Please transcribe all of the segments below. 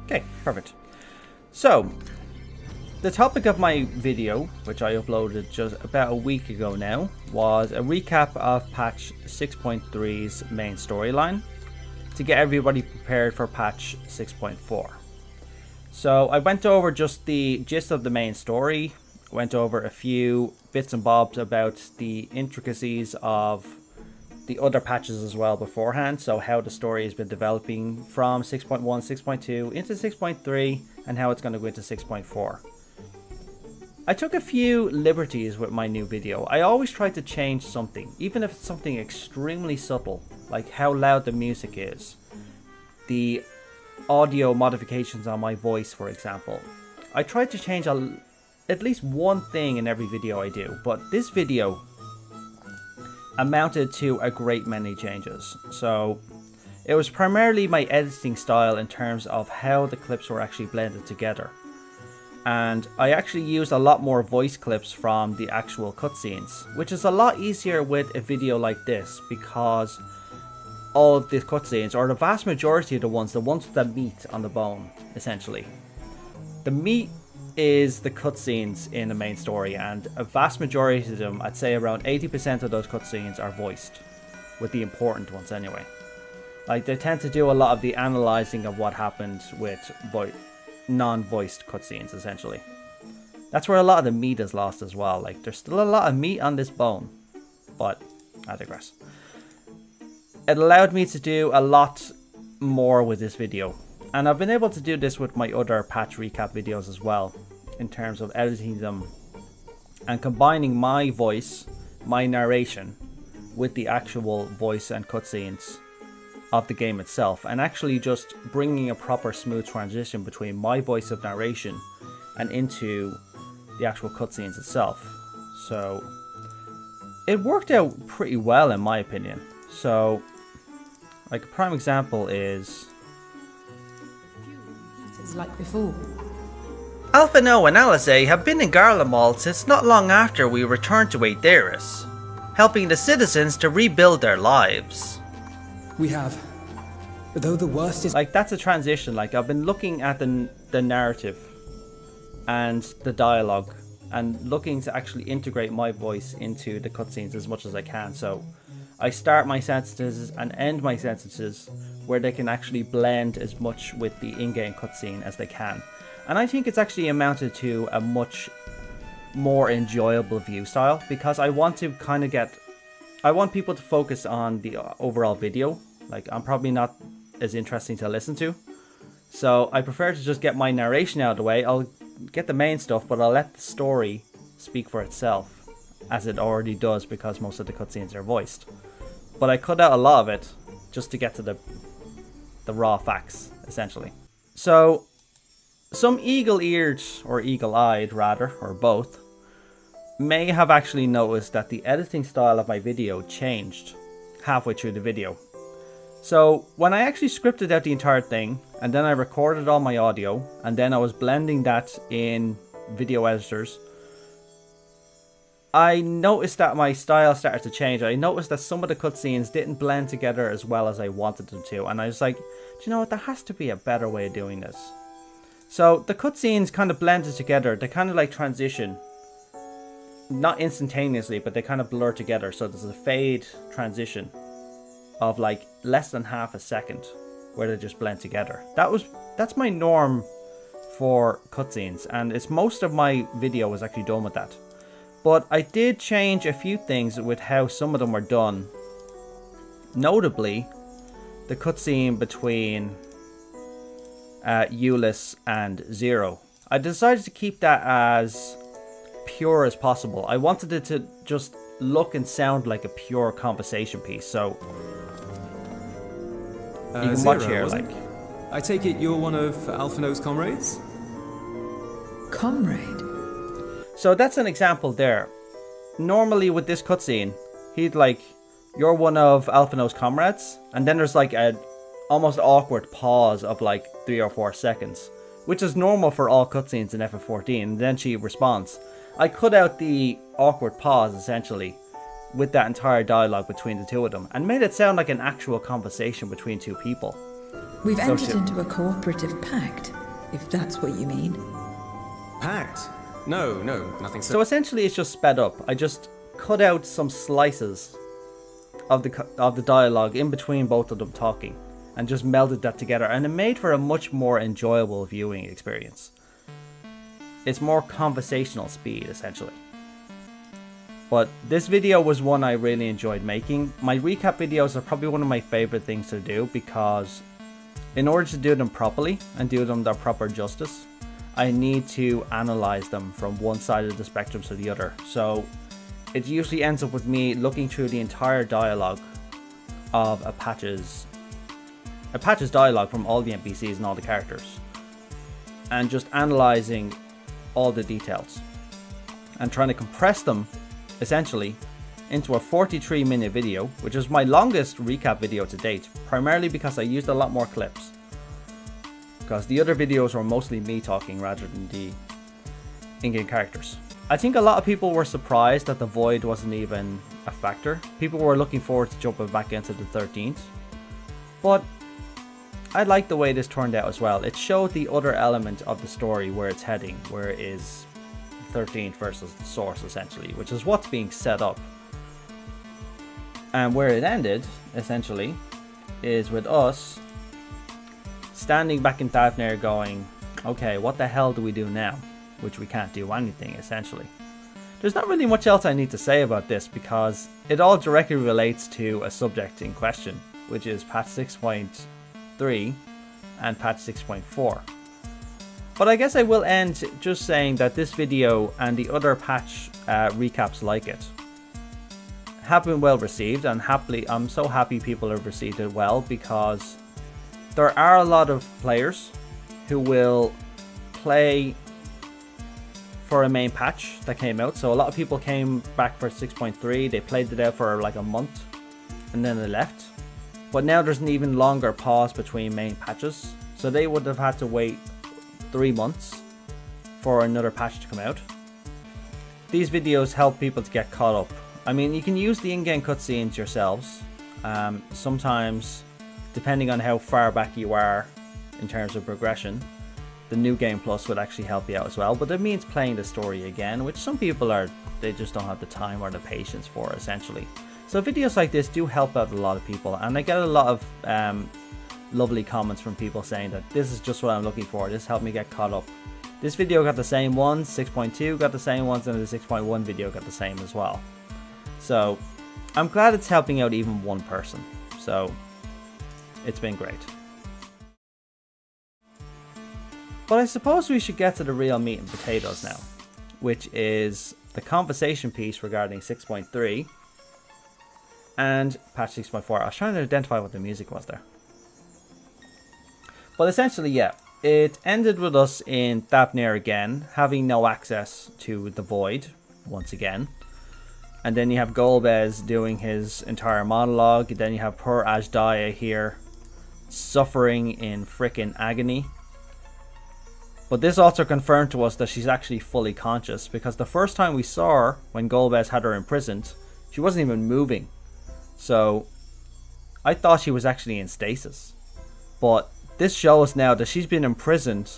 Okay, perfect. So, the topic of my video, which I uploaded just about a week ago now, was a recap of patch 6.3's main storyline to get everybody prepared for patch 6.4. So I went over just the gist of the main story, went over a few bits and bobs about the intricacies of the other patches as well beforehand, so how the story has been developing from 6.1, 6.2 into 6.3 and how it's going to go into 6.4. I took a few liberties with my new video. I always try to change something, even if it's something extremely subtle, like how loud the music is, the audio modifications on my voice, for example. I try to change at least one thing in every video I do, but this video amounted to a great many changes. So it was primarily my editing style in terms of how the clips were actually blended together. And I actually used a lot more voice clips from the actual cutscenes, which is a lot easier with a video like this because all of the cutscenes, or the vast majority of the ones with the meat on the bone, essentially. The meat is the cutscenes in the main story, and a vast majority of them, I'd say around 80% of those cutscenes are voiced, with the important ones anyway. Like, they tend to do a lot of the analyzing of what happened with non-voiced cutscenes, essentially. That's where a lot of the meat is lost as well. Like, there's still a lot of meat on this bone, but I digress. It allowed me to do a lot more with this video, and I've been able to do this with my other patch recap videos as well, in terms of editing them and combining my voice, my narration, with the actual voice and cutscenes of the game itself, and actually just bringing a proper smooth transition between my voice of narration and into the actual cutscenes itself. So it worked out pretty well in my opinion. So like a prime example is it's like before. Alphino and Alizé have been in Garlemald since not long after we returned to Aetheris, helping the citizens to rebuild their lives. We have. But though the worst is... Like, that's a transition. Like, I've been looking at the narrative and the dialogue and looking to actually integrate my voice into the cutscenes as much as I can. So I start my sentences and end my sentences where they can actually blend as much with the in-game cutscene as they can. And I think it's actually amounted to a much more enjoyable view style, because I want to kind of I want people to focus on the overall video. Like, I'm probably not as interesting to listen to, so I prefer to just get my narration out of the way. I'll get the main stuff, but I'll let the story speak for itself, as it already does, because most of the cutscenes are voiced. But I cut out a lot of it just to get to the raw facts, essentially. So some eagle-eared, or eagle-eyed rather, or both, may have actually noticed that the editing style of my video changed halfway through the video. So when I actually scripted out the entire thing, and then I recorded all my audio, and then I was blending that in video editors, I noticed that my style started to change. I noticed that some of the cutscenes didn't blend together as well as I wanted them to, and I was like, do you know what, there has to be a better way of doing this. So the cutscenes kind of blended together. They kind of like transition, not instantaneously, but they kind of blur together. So there's a fade transition of like less than half a second where they just blend together. That's my norm for cutscenes, and it's most of my video was actually done with that. But I did change a few things with how some of them were done. Notably, the cutscene between Euless and Zero. I decided to keep that as pure as possible. I wanted it to just look and sound like a pure conversation piece. So you can watch here, like. I take it you're one of Alphino's comrades? Comrade? So that's an example there. Normally with this cutscene, he'd like, you're one of Alphino's comrades, and then there's like a almost awkward pause of like 3 or 4 seconds, which is normal for all cutscenes in FF14, and then she responds. I cut out the awkward pause essentially with that entire dialogue between the two of them, and made it sound like an actual conversation between two people. We've entered into a cooperative pact. if that's what you mean. Pact? No, nothing So essentially it's just sped up. I just cut out some slices of the dialogue in between both of them talking and just melded that together, and it made for a much more enjoyable viewing experience. It's more conversational speed essentially. But this video was one I really enjoyed making. My recap videos are probably one of my favorite things to do, because in order to do them properly and do them their proper justice, I need to analyze them from one side of the spectrum to the other. So it usually ends up with me looking through the entire dialogue of a patch's dialogue from all the NPCs and all the characters, and just analyzing all the details and trying to compress them essentially into a 43-minute video, which is my longest recap video to date, primarily because I used a lot more clips, because the other videos were mostly me talking rather than the in-game characters. I think a lot of people were surprised that the Void wasn't even a factor. People were looking forward to jumping back into the 13th, but I like the way this turned out as well. It showed the other element of the story, where it's heading, where it is 13th versus the source essentially, which is what's being set up. And where it ended essentially is with us standing back in Thavnair going, okay, what the hell do we do now? Which we can't do anything essentially. There's not really much else I need to say about this, because it all directly relates to a subject in question, which is patch 6.3 and patch 6.4. But I guess I will end just saying that this video and the other patch recaps like it have been well received, and I'm so happy people have received it well, because there are a lot of players who will play for a main patch that came out. So a lot of people came back for 6.3, they played it out for like a month and then they left. But now there's an even longer pause between main patches, so they would have had to wait 3 months for another patch to come out. These videos help people to get caught up. I mean, you can use the in-game cutscenes yourselves. Sometimes, depending on how far back you are in terms of progression, the New Game Plus would actually help you out as well. But it means playing the story again, which some people they just don't have the time or the patience for essentially. So videos like this do help out a lot of people, and I get a lot of lovely comments from people saying that this is just what I'm looking for, this helped me get caught up. This video got the same ones, 6.2 got the same ones, and the 6.1 video got the same as well. So I'm glad it's helping out even one person, so it's been great. But I suppose we should get to the real meat and potatoes now, which is the conversation piece regarding 6.3 and patch 6.4. I was trying to identify what the music was there. But essentially, yeah, it ended with us in Thavnair again, having no access to the Void once again. And then you have Golbez doing his entire monologue. Then you have poor Azdaja here, suffering in frickin' agony. But this also confirmed to us that she's actually fully conscious, because the first time we saw her, when Golbez had her imprisoned, she wasn't even moving. So I thought she was actually in stasis. But this shows now that she's been imprisoned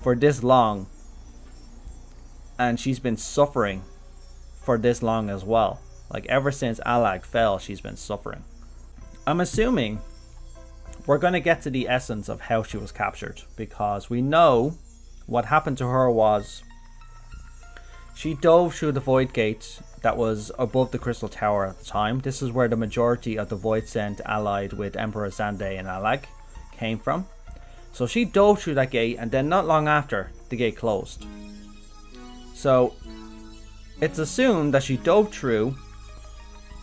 for this long, and she's been suffering for this long as well. Like, ever since Allag fell, she's been suffering. I'm assuming we're going to get to the essence of how she was captured, because we know what happened to her was she dove through the Void Gate that was above the Crystal Tower at the time. This is where the majority of the Void Sent allied with Emperor Xande and Allag came from. So she dove through that gate, and then not long after, the gate closed. So it's assumed that she dove through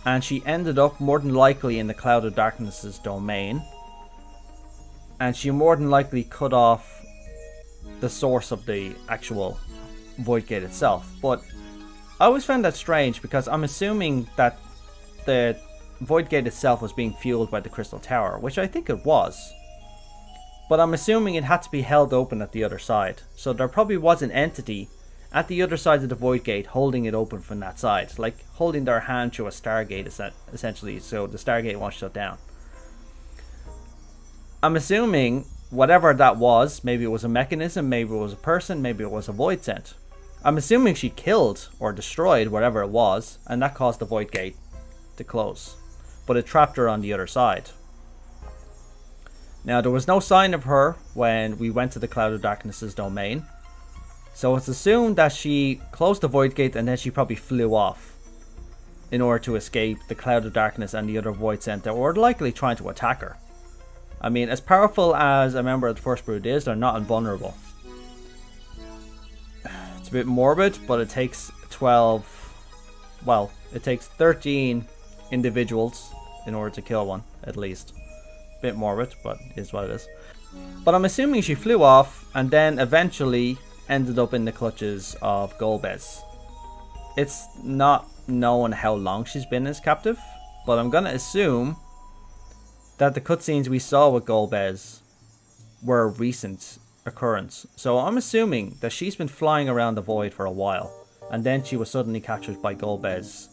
and she ended up more than likely in the Cloud of Darkness's domain, and she more than likely cut off the source of the actual Void Gate itself. But I always found that strange, because I'm assuming that the Void Gate itself was being fueled by the Crystal Tower, which I think it was. But I'm assuming it had to be held open at the other side. So there probably was an entity at the other side of the Void Gate holding it open from that side. Like holding their hand through a Stargate essentially, so the Stargate won't shut down. I'm assuming whatever that was, maybe it was a mechanism, maybe it was a person, maybe it was a void scent. I'm assuming she killed or destroyed whatever it was, and that caused the void gate to close. But it trapped her on the other side. Now, there was no sign of her when we went to the Cloud of Darkness's domain. So it's assumed that she closed the void gate and then she probably flew off in order to escape the Cloud of Darkness and the other void scent that were likely trying to attack her. I mean, as powerful as a member of the First Brood is, they're not invulnerable. It's a bit morbid, but it takes 13 individuals in order to kill one, at least. Bit morbid, but it is what it is. But I'm assuming she flew off and then eventually ended up in the clutches of Golbez. It's not known how long she's been as captive, but I'm gonna assume that the cutscenes we saw with Golbez were a recent occurrence. So I'm assuming that she's been flying around the void for a while, and then she was suddenly captured by Golbez.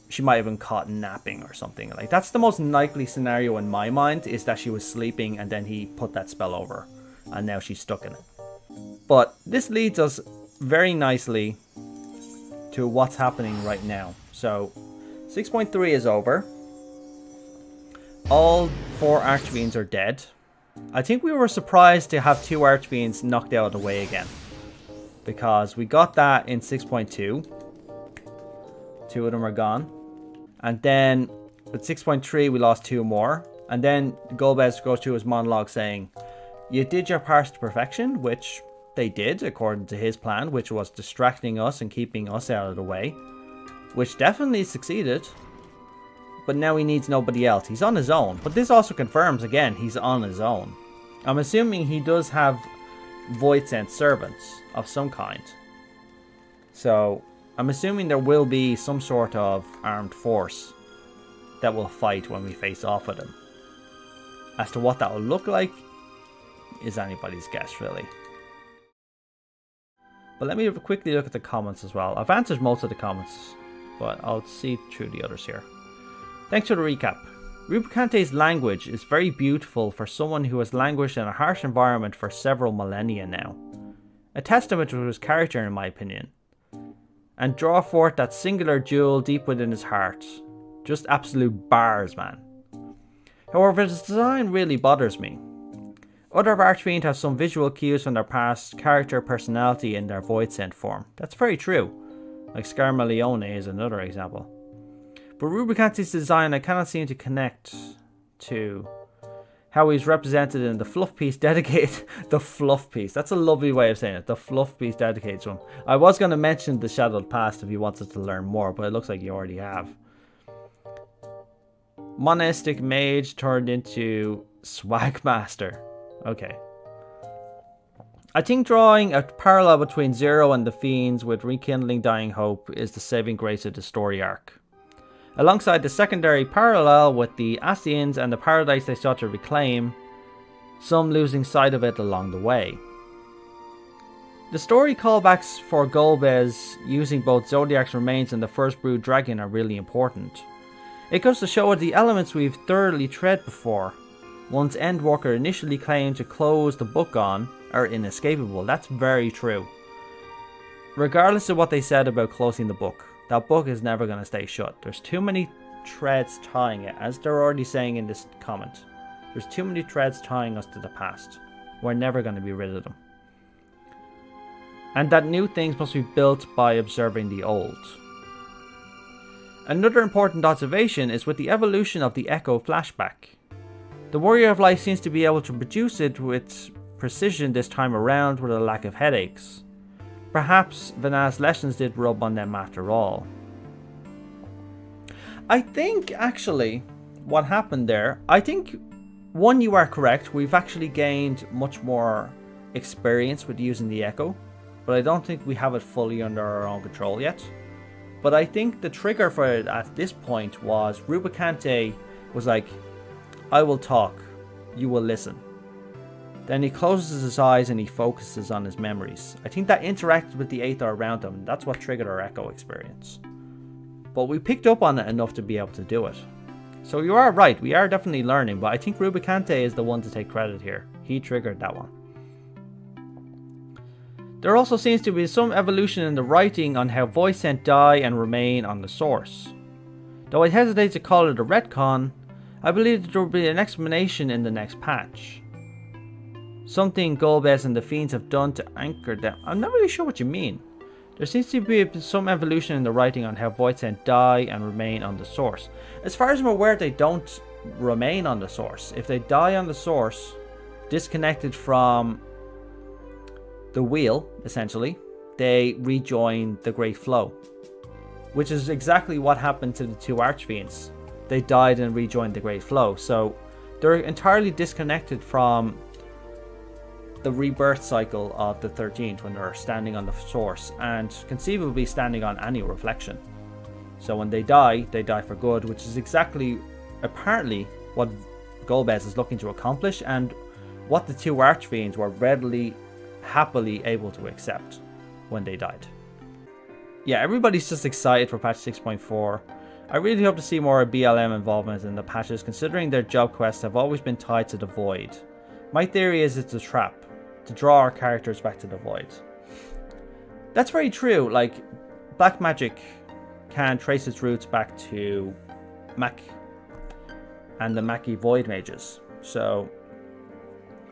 She might have been caught napping or something. Like, that's the most likely scenario in my mind, is that she was sleeping and then he put that spell over her, and now she's stuck in it. But this leads us very nicely to what's happening right now. So 6.3 is over. All 4 Archfiends are dead. I think we were surprised to have 2 Archfiends knocked out of the way again, because we got that in 6.2. 2 of them are gone. And then with 6.3 we lost 2 more. And then Golbez goes through his monologue saying, you did your part to perfection, which they did according to his plan, which was distracting us and keeping us out of the way, which definitely succeeded. But now he needs nobody else. He's on his own. But this also confirms, again, he's on his own. I'm assuming he does have void scent servants of some kind. So I'm assuming there will be some sort of armed force that will fight when we face off with him. As to what that will look like is anybody's guess, really. But let me quickly look at the comments as well. I've answered most of the comments, but I'll see through the others here. Thanks for the recap. Rubicante's language is very beautiful for someone who has languished in a harsh environment for several millennia now. A testament to his character, in my opinion. And draw forth that singular jewel deep within his heart. Just absolute bars, man. However, his design really bothers me. Other Archfiend have some visual cues from their past character personality in their void scent form. That's very true. Like Scarmaleone is another example. But Rubicante's design I cannot seem to connect to how he's represented in the fluff piece dedicated... the fluff piece. That's a lovely way of saying it. The fluff piece dedicated to him. I was going to mention the Shadowed Past if you wanted to learn more, but it looks like you already have. Monastic Mage turned into Swagmaster. Okay. I think drawing a parallel between Zero and the Fiends with Rekindling Dying Hope is the saving grace of the story arc. Alongside the secondary parallel with the Ascians and the paradise they sought to reclaim, some losing sight of it along the way. The story callbacks for Golbez using both Zodiac's remains and the First Brood Dragon are really important. It goes to show that the elements we've thoroughly tread before, once Endwalker initially claimed to close the book on, are inescapable. That's very true. Regardless of what they said about closing the book, that book is never going to stay shut. There's too many threads tying it, as they're already saying in this comment. There's too many threads tying us to the past. We're never going to be rid of them. And that new things must be built by observing the old. Another important observation is with the evolution of the Echo flashback. The Warrior of Light seems to be able to produce it with precision this time around with a lack of headaches. Perhaps Vanna's lessons did rub on them after all. I think actually what happened there, I think one, you are correct, we've actually gained much more experience with using the Echo, but I don't think we have it fully under our own control yet. But I think the trigger for it at this point was Rubicante was like, I will talk, you will listen. Then he closes his eyes and he focuses on his memories. I think that interacted with the Aether around him, and that's what triggered our Echo experience. But we picked up on it enough to be able to do it. So you are right, we are definitely learning, but I think Rubicante is the one to take credit here. He triggered that one. There also seems to be some evolution in the writing on how voice scent die and remain on the source. Though I hesitate to call it a retcon, I believe that there will be an explanation in the next patch. Something Golbez and the Fiends have done to anchor them. I'm not really sure what you mean. There seems to be some evolution in the writing on how voice scent die and remain on the source. As far as I'm aware, they don't remain on the source. If they die on the source, disconnected from the wheel, essentially, they rejoin the Great Flow. Which is exactly what happened to the two Archfiends. They died and rejoined the Great Flow. So they're entirely disconnected from the rebirth cycle of the 13th when they're standing on the source and conceivably standing on any reflection. So when they die for good, which is exactly apparently what Golbez is looking to accomplish and what the two Archfiends were happily able to accept when they died. Yeah, everybody's just excited for patch 6.4. I really hope to see more BLM involvement in the patches, considering their job quests have always been tied to the Void. My theory is it's a trap to draw our characters back to the Void. That's very true. Like, black magic can trace its roots back to Mac and the Mackie Void mages. So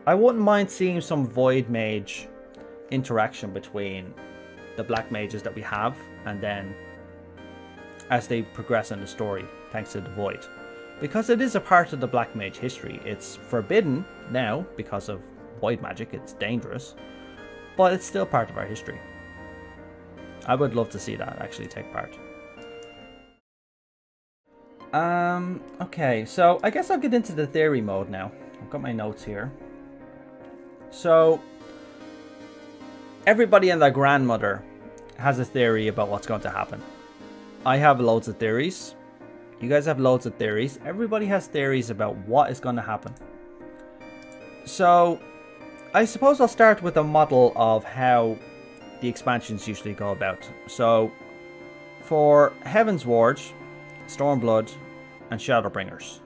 I wouldn't mind seeing some Void mage interaction between the black mages that we have and then as they progress in the story thanks to the Void, because it is a part of the black mage history. It's forbidden now because of Void magic, it's dangerous, but it's still part of our history. I would love to see that actually take part. Okay, so I guess I'll get into the theory mode now. I've got my notes here. So everybody and their grandmother has a theory about what's going to happen. I have loads of theories. You guys have loads of theories. Everybody has theories about what is going to happen. So I suppose I'll start with a model of how the expansions usually go about. So for Heaven's Ward, Stormblood and Shadowbringers,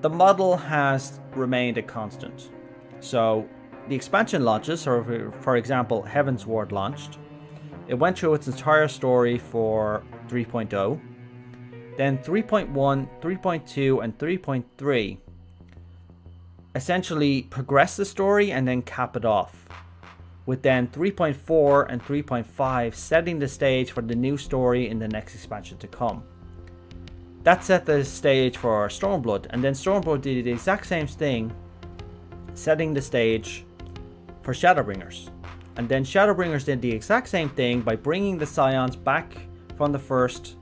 the model has remained a constant. So the expansion launches, or for example Heaven's Ward launched, it went through its entire story for 3.0, then 3.1, 3.2 and 3.3 essentially progress the story and then cap it off, with then 3.4 and 3.5 setting the stage for the new story in the next expansion to come. That set the stage for Stormblood, and then Stormblood did the exact same thing, setting the stage for Shadowbringers. And then Shadowbringers did the exact same thing by bringing the Scions back from the first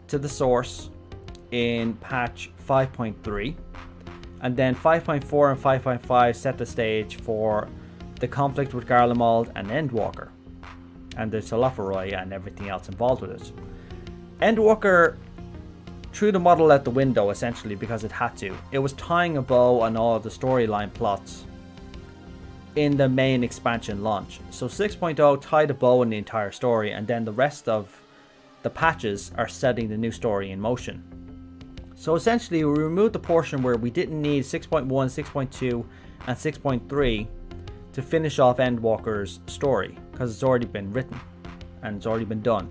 to the source in patch 5.3. And then 5.4 and 5.5 set the stage for the conflict with Garlemald and Endwalker, and the Telophoroi and everything else involved with it. Endwalker threw the model out the window essentially because it had to. It was tying a bow on all of the storyline plots in the main expansion launch. So 6.0 tied a bow in the entire story, and then the rest of the patches are setting the new story in motion. So essentially we removed the portion where we didn't need 6.1, 6.2 and 6.3 to finish off Endwalker's story, because it's already been written and it's already been done.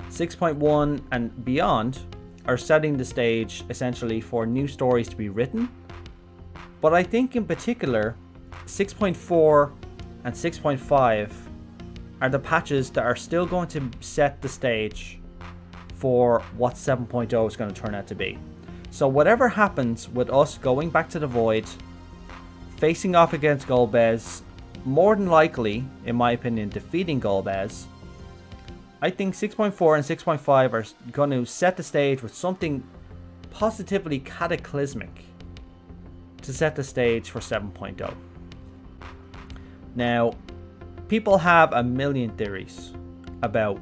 6.1 and beyond are setting the stage essentially for new stories to be written, but I think in particular 6.4 and 6.5 are the patches that are still going to set the stage for what 7.0 is going to turn out to be. So whatever happens with us going back to the Void, facing off against Golbez, more than likely, in my opinion, defeating Golbez, I think 6.4 and 6.5 are going to set the stage with something positively cataclysmic to set the stage for 7.0. Now, people have a million theories about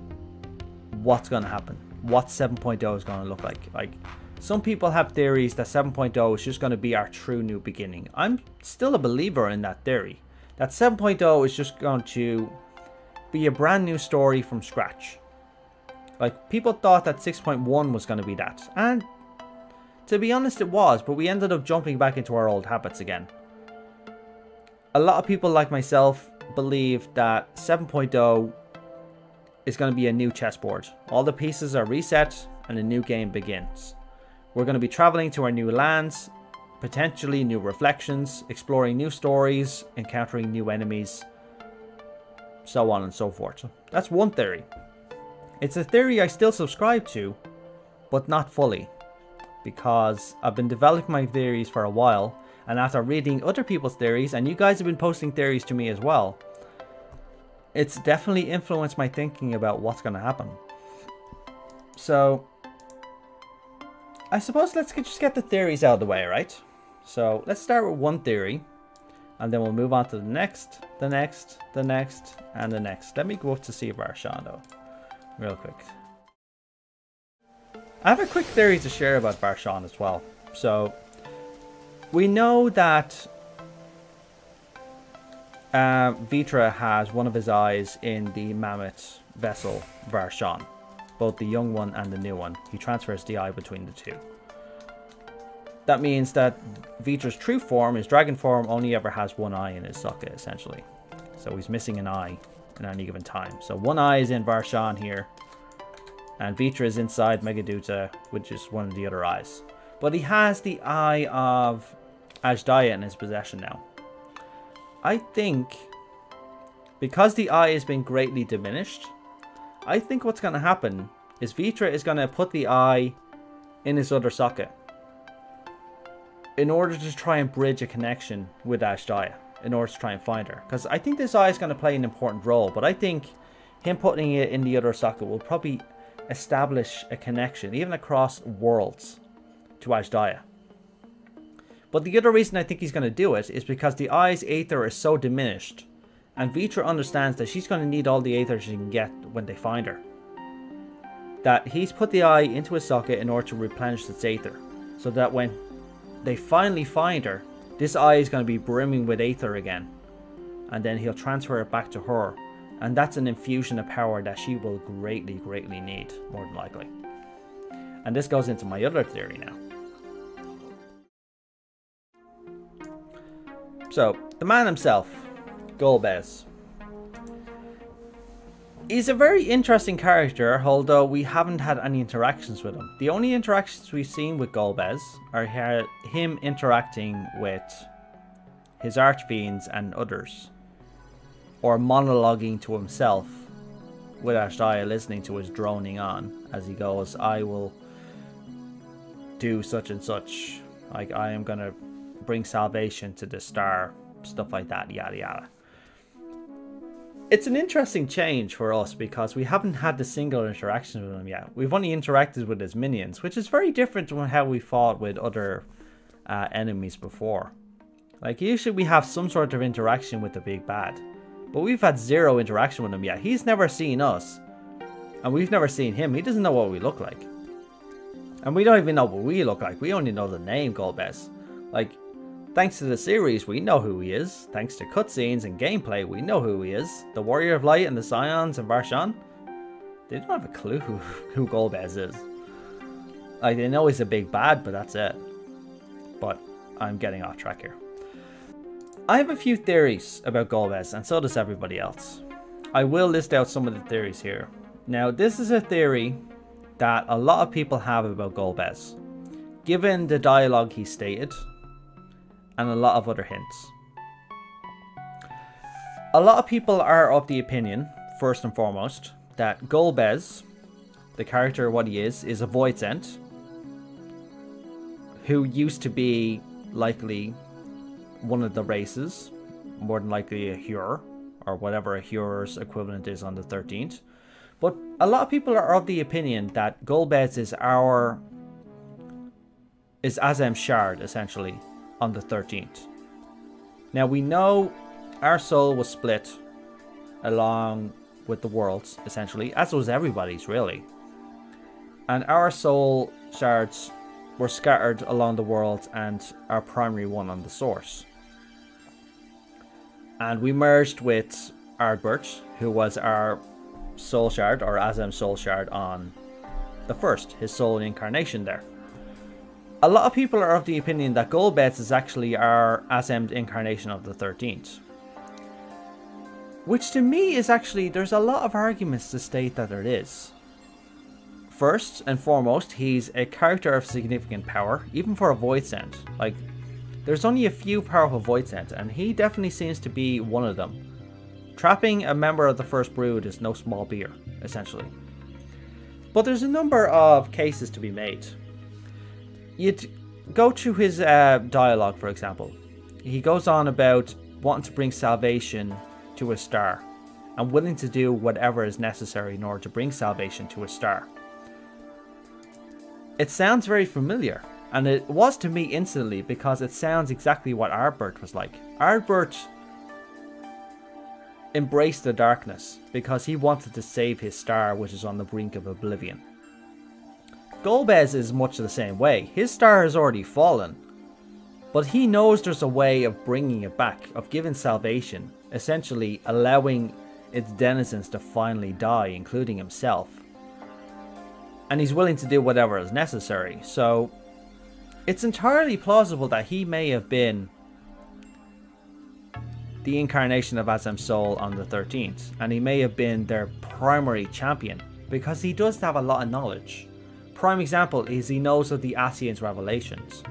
what's going to happen, what 7.0 is going to look like. Like, some people have theories that 7.0 is just going to be our true new beginning. I'm still a believer in that theory, that 7.0 is just going to be a brand new story from scratch. Like, people thought that 6.1 was going to be that, and To be honest, it was, but we ended up jumping back into our old habits again. A lot of people like myself believe that 7.0 is going to be a new chessboard. All the pieces are reset and a new game begins. We're going to be traveling to our new lands, potentially new reflections, exploring new stories, encountering new enemies, so on and so forth. That's one theory. It's a theory I still subscribe to, but not fully, because I've been developing my theories for a while, and after reading other people's theories, and you guys have been posting theories to me as well, it's definitely influenced my thinking about what's going to happen. So I suppose let's just get the theories out of the way, right? So let's start with one theory, and then we'll move on to the next, the next, the next, and the next. Let me go up to see Varshan though, real quick. I have a quick theory to share about Varshan as well. So we know that Vrtra has one of his eyes in the mammoth vessel Varshan, both the young one and the new one. He transfers the eye between the two. That means that Vrtra's true form, his dragon form, only ever has one eye in his socket, essentially. So he's missing an eye in any given time. So one eye is in Varshan here, and Vrtra is inside Megaduta, which is one of the other eyes. But he has the eye of Azdaja in his possession now. I think, because the eye has been greatly diminished, I think what's going to happen is Vrtra is going to put the eye in his other socket in order to try and bridge a connection with Azdaja, in order to try and find her. Because I think this eye is going to play an important role, but I think him putting it in the other socket will probably establish a connection, even across worlds, to Azdaja. But the other reason I think he's going to do it is because the eye's aether is so diminished, and Vrtra understands that she's going to need all the aether she can get when they find her. That he's put the eye into his socket in order to replenish its aether, so that when they finally find her, this eye is going to be brimming with aether again, and then he'll transfer it back to her, and that's an infusion of power that she will greatly need, more than likely. And this goes into my other theory now. So, the man himself, Golbez. He's a very interesting character, although we haven't had any interactions with him. The only interactions we've seen with Golbez are him interacting with his archfiends and others, or monologuing to himself, with Azdaja listening to his droning on as he goes, I will do such and such, like I am gonna bring salvation to the star, stuff like that, yada yada. It's an interesting change for us because we haven't had the single interaction with him yet. We've only interacted with his minions, which is very different from how we fought with other enemies before. Like, usually we have some sort of interaction with the big bad, but we've had zero interaction with him yet. He's never seen us, and we've never seen him. He doesn't know what we look like, and we don't even know what we look like. We only know the name Golbez. Like, thanks to the series, we know who he is. Thanks to cutscenes and gameplay, we know who he is. The Warrior of Light and the Scions and Varshan, they don't have a clue who Golbez is. Like, they know he's a big bad, but that's it. But I'm getting off track here. I have a few theories about Golbez, and so does everybody else. I will list out some of the theories here. Now, this is a theory that a lot of people have about Golbez, given the dialogue he stated, and a lot of other hints. A lot of people are of the opinion, first and foremost, that Golbez, the character what he is a Voidsent, who used to be likely one of the races, more than likely a Hur, or whatever a Hur's equivalent is on the 13th. But a lot of people are of the opinion that Golbez is Azem Shard, essentially, on the 13th. Now, we know our soul was split along with the worlds, essentially, as was everybody's, really. And our soul shards were scattered along the worlds, and our primary one on the source. And we merged with Ardbert, who was our soul shard, or Azem soul shard, on the first, his soul incarnation there. A lot of people are of the opinion that Golbez is actually our Azem's incarnation of the 13th. Which to me is actually, there's a lot of arguments to state that it is. First and foremost, he's a character of significant power, even for a Voidsent. Like, there's only a few powerful Voidsent, and he definitely seems to be one of them. Trapping a member of the First Brood is no small beer, essentially. But there's a number of cases to be made. You'd go through his dialogue, for example. He goes on about wanting to bring salvation to a star, and willing to do whatever is necessary in order to bring salvation to a star. It sounds very familiar, and it was to me instantly, because it sounds exactly what Ardbert was like. Ardbert embraced the darkness because he wanted to save his star, which is on the brink of oblivion. Golbez is much the same way. His star has already fallen, but he knows there's a way of bringing it back, of giving salvation, essentially allowing its denizens to finally die, including himself. And he's willing to do whatever is necessary, so it's entirely plausible that he may have been the incarnation of Azem's soul on the 13th, and he may have been their primary champion, because he does have a lot of knowledge. Prime example is he knows of the Ascians' revelations.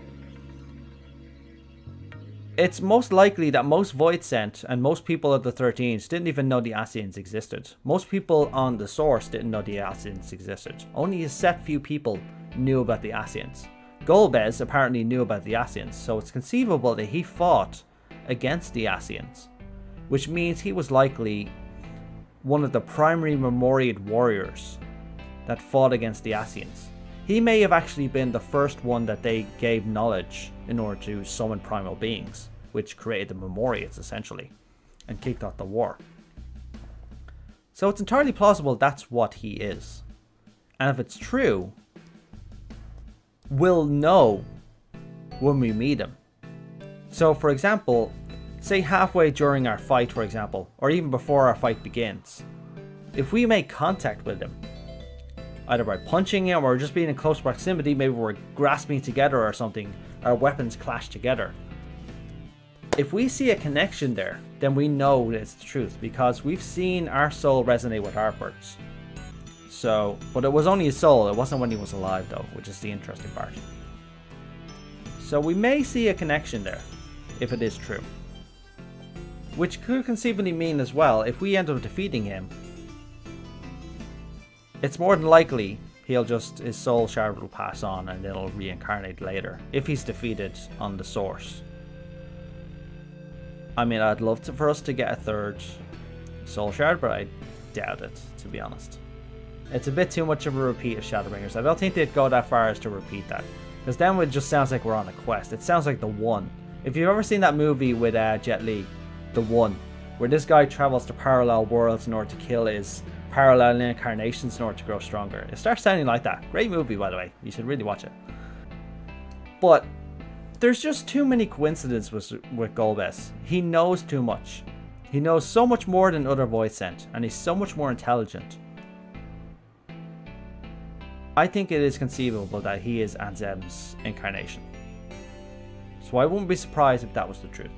It's most likely that most Voidsent and most people of the 13th didn't even know the Ascians existed. Most people on the Source didn't know the Ascians existed. Only a set few people knew about the Ascians. Golbez apparently knew about the Ascians, so it's conceivable that he fought against the Ascians, which means he was likely one of the primary Memoriad warriors that fought against the Ascians. He may have actually been the first one that they gave knowledge in order to summon primal beings, which created the Memoriads essentially, and kicked off the war. So it's entirely plausible that's what he is. And if it's true, we'll know when we meet him. So for example, say halfway during our fight, for example, or even before our fight begins, if we make contact with him, either by punching him or just being in close proximity, maybe we're grasping together or something, our weapons clash together. If we see a connection there, then we know it's the truth, because we've seen our soul resonate with Ardbert's. So, but it was only his soul, it wasn't when he was alive though, which is the interesting part. So we may see a connection there, if it is true. Which could conceivably mean as well, if we end up defeating him, it's more than likely his soul shard will pass on and it'll reincarnate later, if he's defeated on the Source. I mean, I'd love for us to get a third soul shard, but I doubt it, to be honest. It's a bit too much of a repeat of Shadowbringers. I don't think they'd go that far as to repeat that, because then it just sounds like we're on a quest. It sounds like The One. If you've ever seen that movie with Jet Li, The One, where this guy travels to parallel worlds in order to kill his parallel incarnations in order to grow stronger. It starts sounding like that. Great movie, by the way. You should really watch it. But there's just too many coincidences with Golbez. He knows too much. He knows so much more than other Voidsent, and he's so much more intelligent. I think it is conceivable that he is Azem's incarnation. So I wouldn't be surprised if that was the truth.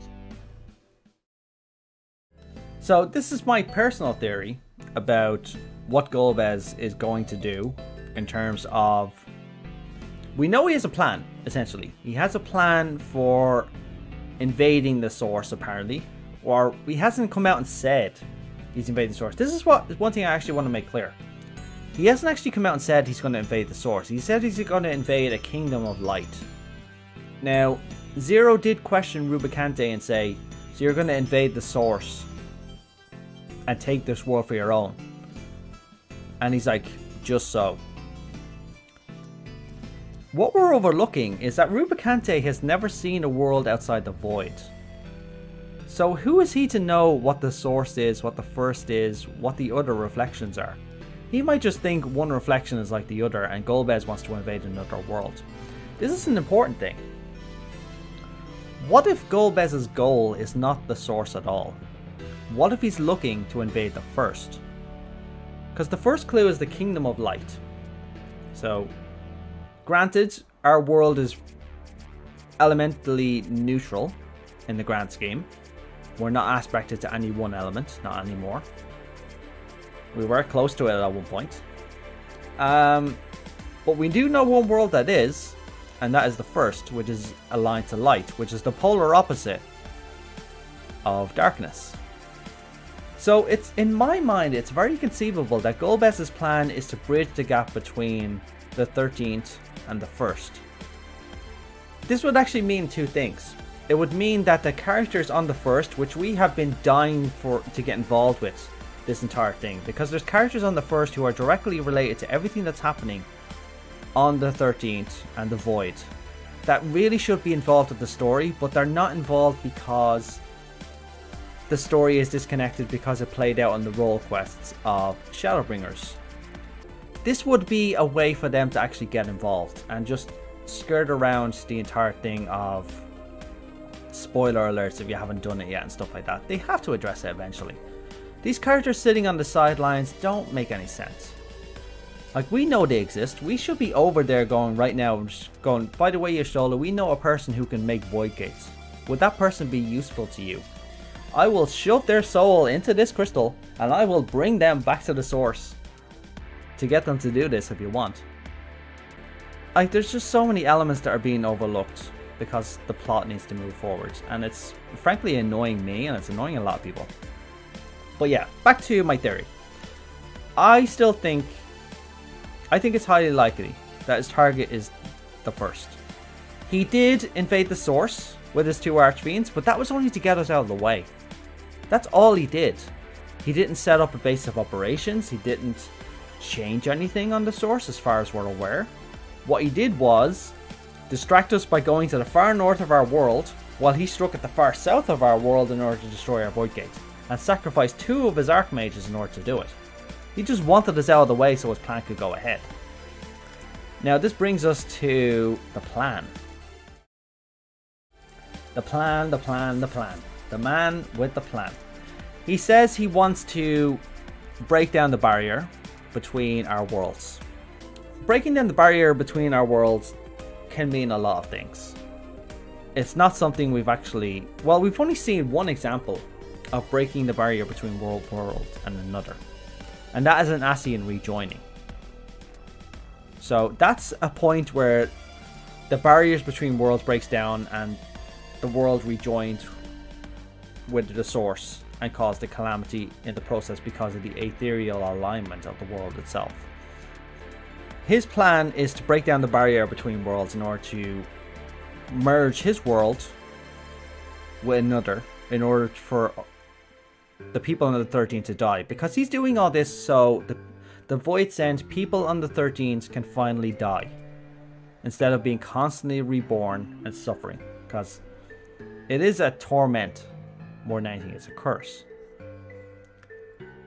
So this is my personal theory about what Golbez is going to do in terms of... We know he has a plan, essentially. He has a plan for invading the Source, apparently. Or he hasn't come out and said he's invading the Source. This is one thing I actually want to make clear. He hasn't actually come out and said he's going to invade the Source. He said he's going to invade a kingdom of light. Now, Zero did question Rubicante and say, so you're going to invade the Source and take this world for your own? And he's like, just so. What we're overlooking is that Rubicante has never seen a world outside the void. So who is he to know what the Source is, what the First is, what the other reflections are? He might just think one reflection is like the other and Golbez wants to invade another world. This is an important thing. What if Golbez's goal is not the Source at all? What if he's looking to invade the First? Because the first clue is the Kingdom of Light. So, granted, our world is elementally neutral in the grand scheme. We're not aspected to any one element, not anymore. We were close to it at one point. But we do know one world that is, and that is the first, which is aligned to light, which is the polar opposite of darkness. So it's, in my mind, it's very conceivable that Golbez's plan is to bridge the gap between the 13th and the 1st. This would actually mean two things. It would mean that the characters on the 1st, which we have been dying to get involved with this entire thing, because there's characters on the 1st who are directly related to everything that's happening on the 13th and the Void, that really should be involved with the story, but they're not involved because the story is disconnected because it played out on the role quests of Shadowbringers. This would be a way for them to actually get involved and just skirt around the entire thing of spoiler alerts if you haven't done it yet and stuff like that. They have to address it eventually. These characters sitting on the sidelines don't make any sense. Like, we know they exist. We should be over there going right now, going, by the way, Y'shtola, we know a person who can make void gates. Would that person be useful to you? I will shove their soul into this crystal and I will bring them back to the source to get them to do this if you want. Like, there's just so many elements that are being overlooked because the plot needs to move forward, and it's frankly annoying me and it's annoying a lot of people. But yeah, back to my theory. I think it's highly likely that his target is the 1st. He did invade the source with his 2 archfiends, but that was only to get us out of the way. That's all he did. He didn't set up a base of operations. He didn't change anything on the source as far as we're aware. What he did was distract us by going to the far north of our world while he struck at the far south of our world in order to destroy our Void Gate, and sacrificed 2 of his archmages in order to do it. He just wanted us out of the way so his plan could go ahead. Now this brings us to the plan. The plan. The man with the plan. He says he wants to break down the barrier between our worlds. Breaking down the barrier between our worlds can mean a lot of things. It's not something we've actually... Well, we've only seen one example of breaking the barrier between world and another. And that is an Ascian rejoining. So that's a point where the barriers between worlds breaks down and the world rejoined with the source and caused a calamity in the process because of the ethereal alignment of the world itself. His plan is to break down the barrier between worlds in order to merge his world with another in order for the people on the 13th to die, because he's doing all this so the Void Sent people on the 13th can finally die instead of being constantly reborn and suffering, because it is a torment more than anything. It's a curse.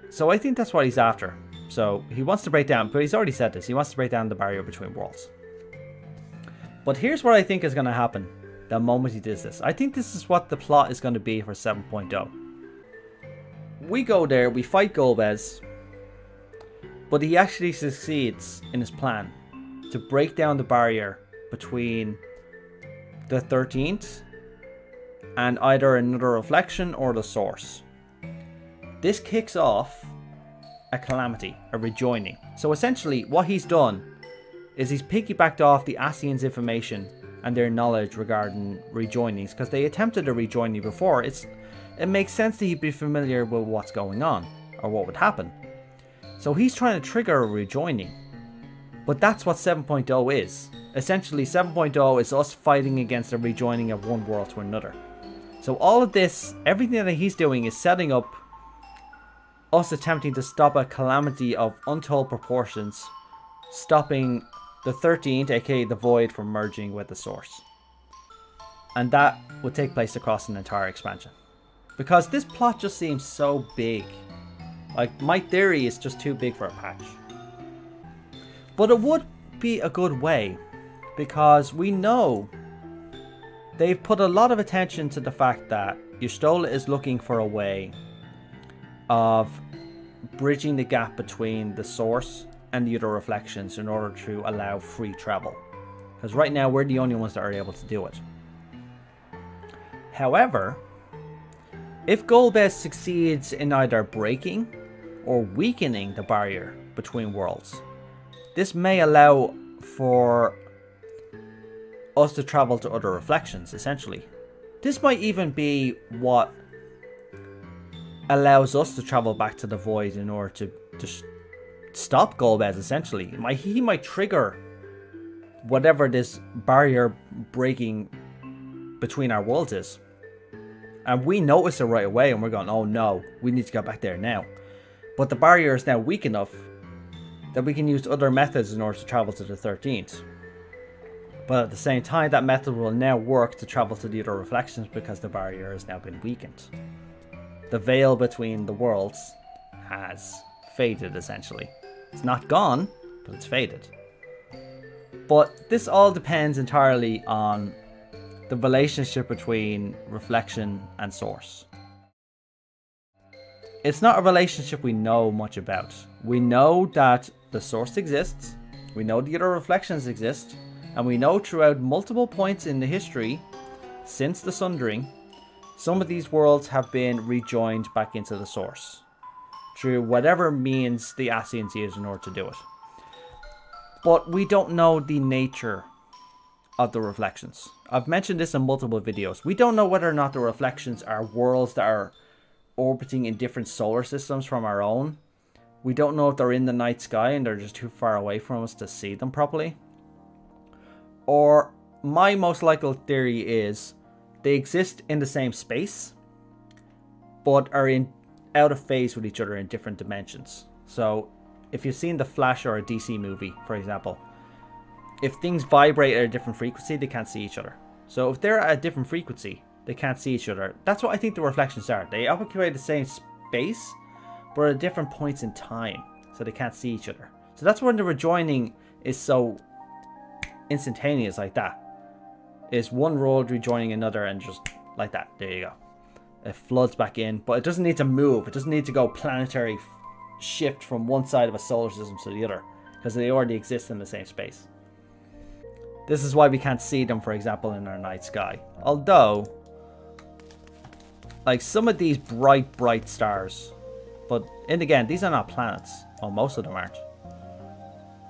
So I think that's what he's after. So he wants to break down, but he's already said this, he wants to break down the barrier between worlds. But here's what I think is going to happen the moment he does this. I think this is what the plot is going to be for 7.0. We go there, we fight Golbez, but he actually succeeds in his plan to break down the barrier between the 13th and either another reflection or the source. This kicks off a calamity, a rejoining. So essentially what he's done is he's piggybacked off the Ascians' information and their knowledge regarding rejoinings, because they attempted a rejoining before. It makes sense that he'd be familiar with what's going on or what would happen. So he's trying to trigger a rejoining. But that's what 7.0 is. Essentially 7.0 is us fighting against a rejoining of one world to another. So all of this, everything that he's doing is setting up us attempting to stop a calamity of untold proportions, stopping the 13th, aka the Void, from merging with the source. And that would take place across an entire expansion. Because this plot just seems so big. Like, my theory is just too big for a patch. But it would be a good way, because we know they've put a lot of attention to the fact that Y'shtola is looking for a way of bridging the gap between the source and the other reflections in order to allow free travel. Because right now we're the only ones that are able to do it. However, if Golbez succeeds in either breaking or weakening the barrier between worlds, this may allow for us to travel to other reflections, essentially. This might even be what allows us to travel back to the void in order to stop Golbez, essentially. He might trigger whatever this barrier breaking between our worlds is. And we notice it right away and we're going, oh no, we need to go back there now. But the barrier is now weak enough that we can use other methods in order to travel to the 13th. But at the same time, that method will now work to travel to the other reflections because the barrier has now been weakened. The veil between the worlds has faded, essentially. It's not gone, but it's faded. But this all depends entirely on the relationship between reflection and source. It's not a relationship we know much about. We know that the source exists, we know the other reflections exist, and we know throughout multiple points in the history since the Sundering, some of these worlds have been rejoined back into the source through whatever means the Ascians use in order to do it. But we don't know the nature of the reflections. I've mentioned this in multiple videos. We don't know whether or not the reflections are worlds that are orbiting in different solar systems from our own. We don't know if they're in the night sky and they're just too far away from us to see them properly. Or my most likely theory is they exist in the same space, but are out of phase with each other in different dimensions. So if you've seen The Flash or a DC movie, for example, if things vibrate at a different frequency, they can't see each other. So if they're at a different frequency, they can't see each other. That's what I think the reflections are. They occupy the same space, but at different points in time, so they can't see each other. So that's when the rejoining is so instantaneous like that. Is one world rejoining another and just like that. There you go. It floods back in, but it doesn't need to move. It doesn't need to go planetary shift from one side of a solar system to the other, because they already exist in the same space. This is why we can't see them, for example, in our night sky. Although, like some of these bright stars, and again, these are not planets. Well, most of them aren't.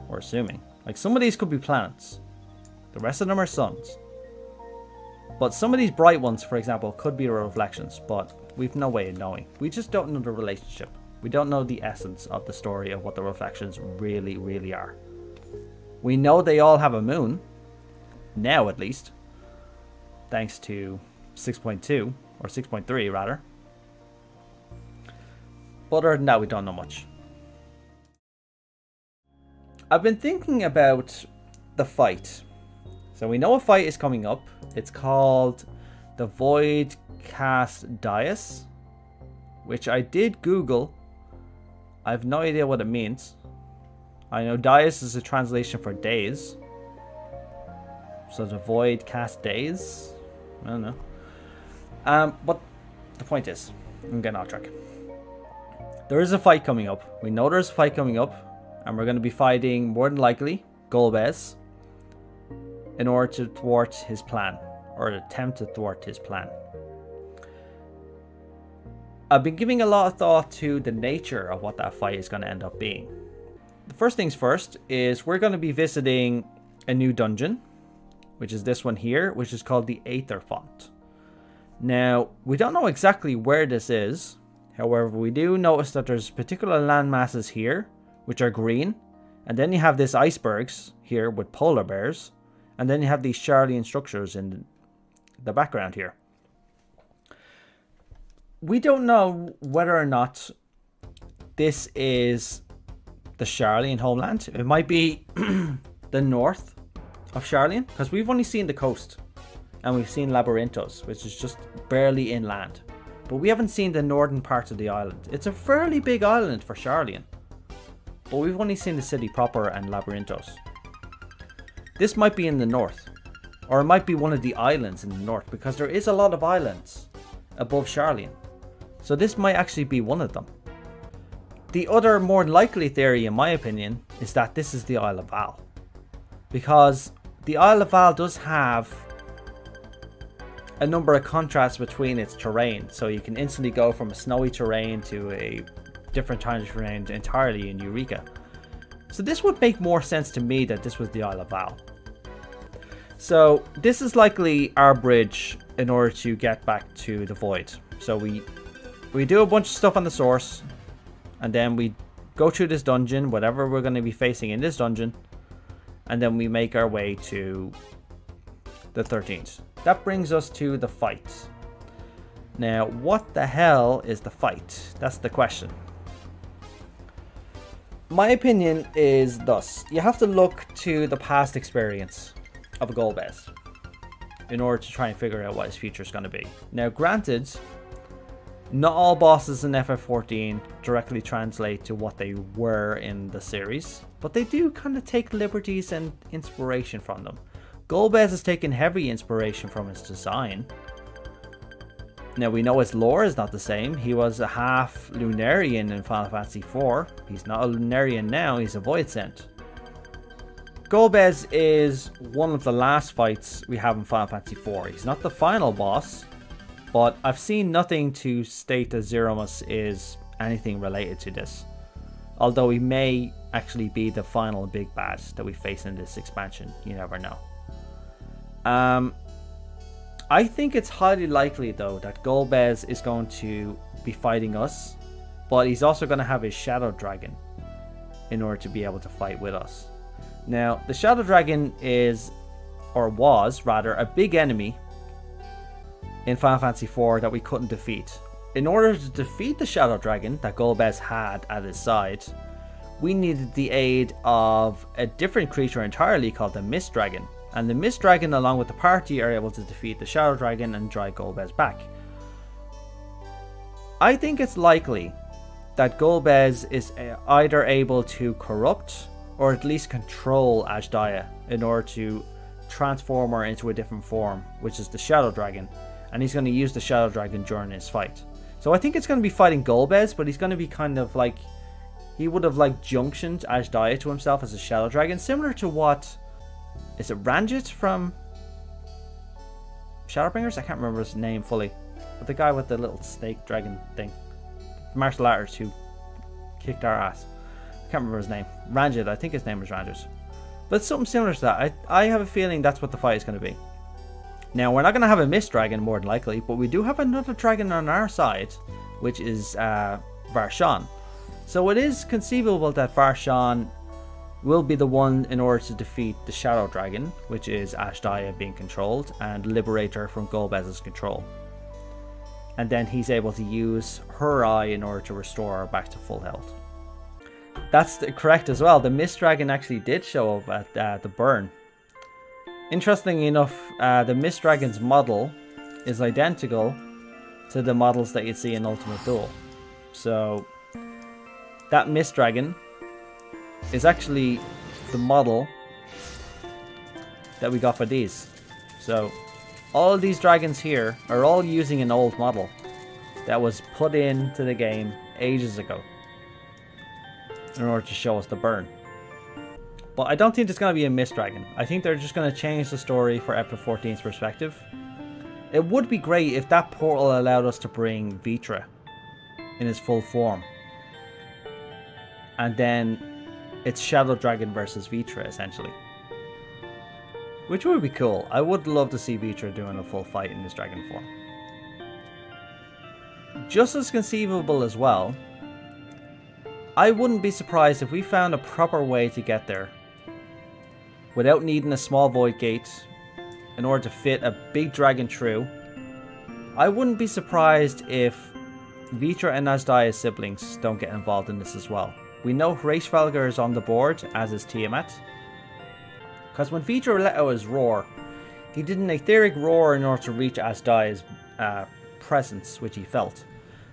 We're assuming. Like some of these could be planets. The rest of them are suns. But some of these bright ones, for example, could be reflections, but we've no way of knowing. We just don't know the relationship. We don't know the essence of the story of what the reflections really are. We know they all have a moon. Now, at least. Thanks to 6.2, or 6.3 rather. But other than that, we don't know much. I've been thinking about the fight. So we know a fight is coming up. It's called the Void Cast Dias, which I did Google. I have no idea what it means. I know Dias is a translation for days. So the Void Cast Days? I don't know. But the point is, I'm getting off track. There is a fight coming up. We know there's a fight coming up. And we're going to be fighting, more than likely, Golbez, in order to thwart his plan, or attempt to thwart his plan. I've been giving a lot of thought to the nature of what that fight is going to end up being. The first things first is we're going to be visiting a new dungeon, which is this one here, which is called the Aether Font. Now, we don't know exactly where this is. However, we do notice that there's particular land masses here, which are green. And then you have this icebergs here with polar bears. And then you have these Charlian structures in the background here. We don't know whether or not this is the Charlian homeland. It might be the north of Charlian, because we've only seen the coast. And we've seen Labyrinthos, which is just barely inland. But we haven't seen the northern parts of the island. It's a fairly big island for Charlian. But we've only seen the city proper and Labyrinthos. This might be in the north, or it might be one of the islands in the north, because there is a lot of islands above Charlian. So this might actually be one of them. The other more likely theory, in my opinion, is that this is the Isle of Val. Because the Isle of Val does have a number of contrasts between its terrain, so you can instantly go from a snowy terrain to a different kind of terrain entirely in Eureka. So this would make more sense to me that this was the Isle of Val. So this is likely our bridge in order to get back to the Void. So we do a bunch of stuff on the source, and then we go through this dungeon, whatever we're going to be facing in this dungeon, and then we make our way to the 13th. That brings us to the fight. Now, what the hell is the fight? That's the question. My opinion is thus. You have to look to the past experience of a Golbez in order to try and figure out what his future is going to be. Now, granted, not all bosses in FF14 directly translate to what they were in the series, but they do kind of take liberties and inspiration from them. Golbez has taken heavy inspiration from his design. Now, we know his lore is not the same. He was a half Lunarian in Final Fantasy IV. He's not a Lunarian now, he's a Void Sent. Golbez is one of the last fights we have in Final Fantasy IV. He's not the final boss, but I've seen nothing to state that Zeromus is anything related to this. Although he may actually be the final big bad that we face in this expansion. You never know. I think it's highly likely though that Golbez is going to be fighting us, but he's also going to have his Shadow Dragon in order to be able to fight with us. Now, the Shadow Dragon is, or was rather, a big enemy in Final Fantasy IV that we couldn't defeat. In order to defeat the Shadow Dragon that Golbez had at his side, we needed the aid of a different creature entirely called the Mist Dragon. And the Mist Dragon, along with the party, are able to defeat the Shadow Dragon and drive Golbez back. I think it's likely that Golbez is either able to corrupt or at least control Azdaja in order to transform her into a different form, which is the Shadow Dragon. And he's going to use the Shadow Dragon during his fight. So I think it's going to be fighting Golbez, but he's going to be kind of like, he would have like junctioned Azdaja to himself as a Shadow Dragon, similar to what, is it Ranjit from Shadowbringers? I can't remember his name fully, but the guy with the little snake dragon thing, the martial artist who kicked our ass. I can't remember his name. Ranjit, I think his name was Ranjit. But it's something similar to that. I have a feeling that's what the fight is going to be. Now, we're not going to have a Mist Dragon more than likely, but we do have another dragon on our side, which is Varshan. So it is conceivable that Varshan will be the one in order to defeat the Shadow Dragon, which is Azdaja being controlled, and liberate her from Golbez's control. And then he's able to use her eye in order to restore her back to full health. That's correct as well. The Mist Dragon actually did show up at the burn. Interestingly enough, the Mist Dragon's model is identical to the models that you'd see in Ultimate Duel. So that Mist Dragon is actually the model that we got for these. So all of these dragons here are all using an old model that was put into the game ages ago in order to show us the burn. But I don't think there's going to be a Mist Dragon. I think they're just going to change the story for FF14's perspective. It would be great if that portal allowed us to bring Vrtra in his full form. And then it's Shadow Dragon versus Vrtra, essentially. Which would be cool. I would love to see Vrtra doing a full fight in this dragon form. Just as conceivable as well, I wouldn't be surprised if we found a proper way to get there without needing a small void gate in order to fit a big dragon through. I wouldn't be surprised if Vrtra and Azdaja's siblings don't get involved in this as well. We know Hraeshvalgar is on the board, as is Tiamat. Because when Vrtra let out his roar, he did an etheric roar in order to reach Azdaja's presence, which he felt.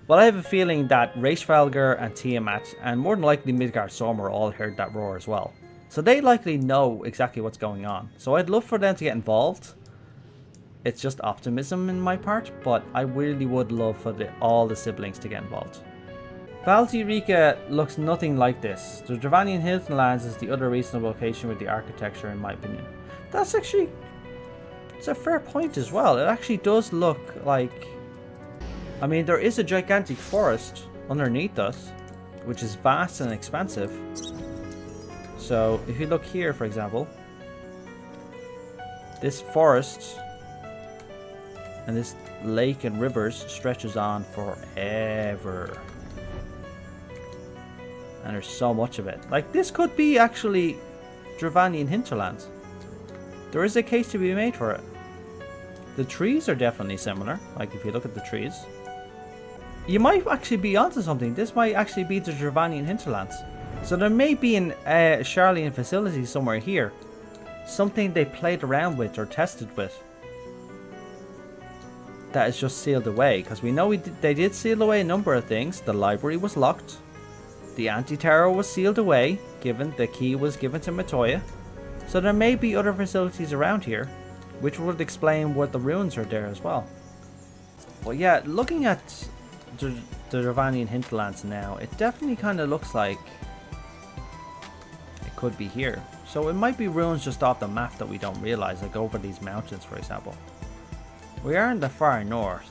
Well, I have a feeling that Hraeshvalgar and Tiamat, and more than likely Midgard Soma, all heard that roar as well. So they likely know exactly what's going on. So I'd love for them to get involved. It's just optimism in my part, but I really would love for all the siblings to get involved. Val's Eureka looks nothing like this. The Dravanian Hinterlands is the other reasonable location with the architecture, in my opinion. That's actually It's a fair point as well. It actually does look like... I mean, there is a gigantic forest underneath us, which is vast and expansive. So, if you look here, for example, this forest and this lake and rivers stretches on forever. And there's so much of it. Like, this could be actually Dravanian hinterlands. There is a case to be made for it. The trees are definitely similar. Like, if you look at the trees, you might actually be onto something. This might actually be the Dravanian hinterlands. So there may be an Sharlayan facility somewhere here. Something they played around with or tested with. That is just sealed away. Because we know they did seal away a number of things. The library was locked. The anti-tower was sealed away. The key was given to Matoya. So there may be other facilities around here, which would explain what the ruins are there as well. But yeah, looking at the Dravanian hinterlands now, it definitely kind of looks like it could be here. So it might be ruins just off the map that we don't realize, like over these mountains, for example. We are in the far north.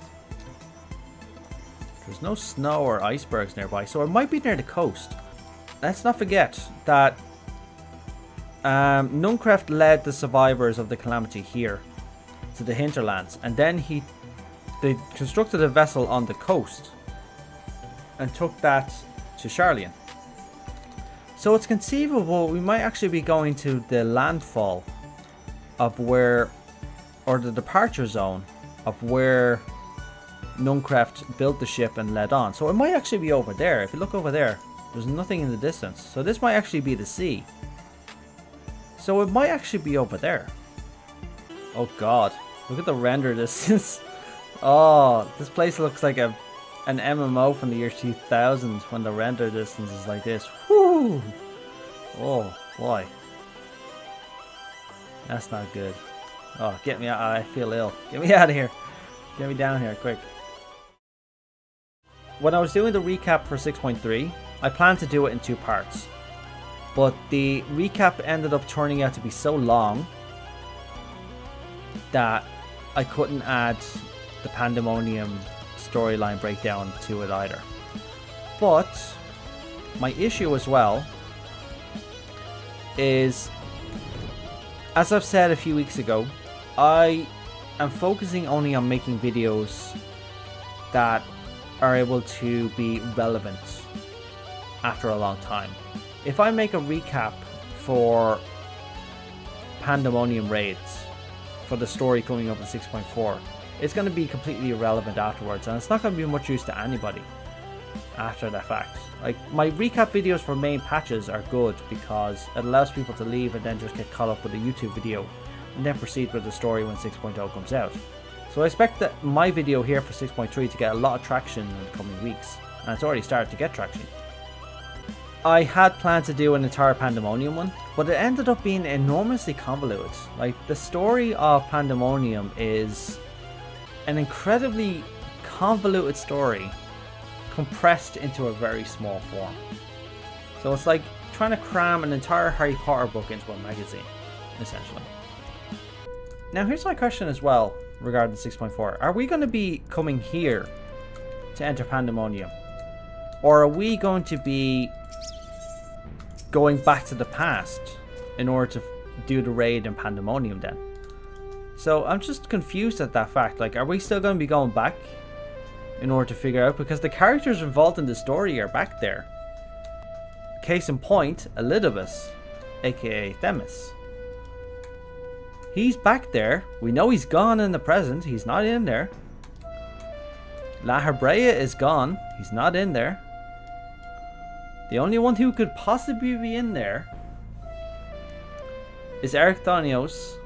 There's no snow or icebergs nearby, so it might be near the coast. Let's not forget that Nuncreft led the survivors of the calamity here to the hinterlands, and then they constructed a vessel on the coast and took that to Sharlayan. So it's conceivable we might actually be going to the landfall of where, or the departure zone of where Nuncreft built the ship and led on. So it might actually be over there. If you look over there, there's nothing in the distance. So this might actually be the sea. So it might actually be over there. Oh god, look at the render distance. Oh, this place looks like an MMO from the year 2000 when the render distance is like this. Whoo! Oh boy, that's not good. Oh, get me out! I feel ill. Get me out of here. Get me down here, quick. When I was doing the recap for 6.3, I planned to do it in 2 parts. But the recap ended up turning out to be so long that I couldn't add the Pandaemonium storyline breakdown to it either. But my issue as well is, as I've said a few weeks ago, I am focusing only on making videos that are able to be relevant after a long time. If I make a recap for Pandaemonium raids for the story coming up in 6.4, it's going to be completely irrelevant afterwards, and it's not going to be much use to anybody after that fact. Like, my recap videos for main patches are good because it allows people to leave and then just get caught up with a YouTube video and then proceed with the story when 6.0 comes out. So I expect that my video here for 6.3 to get a lot of traction in the coming weeks, and it's already started to get traction. I had planned to do an entire Pandaemonium one, but it ended up being enormously convoluted. Like, the story of Pandaemonium is an incredibly convoluted story compressed into a very small form. So it's like trying to cram an entire Harry Potter book into a magazine, essentially. Now here's my question as well regarding 6.4. Are we going to be coming here to enter Pandaemonium? Or are we going to be going back to the past in order to do the raid in Pandaemonium then? So I'm just confused at that fact. Like, are we still going to be going back in order to figure out? Because the characters involved in the story are back there. Case in point, Elidibus, aka Themis. He's back there. We know he's gone in the present. He's not in there. La Hebrea is gone. He's not in there. The only one who could possibly be in there is Ericthonios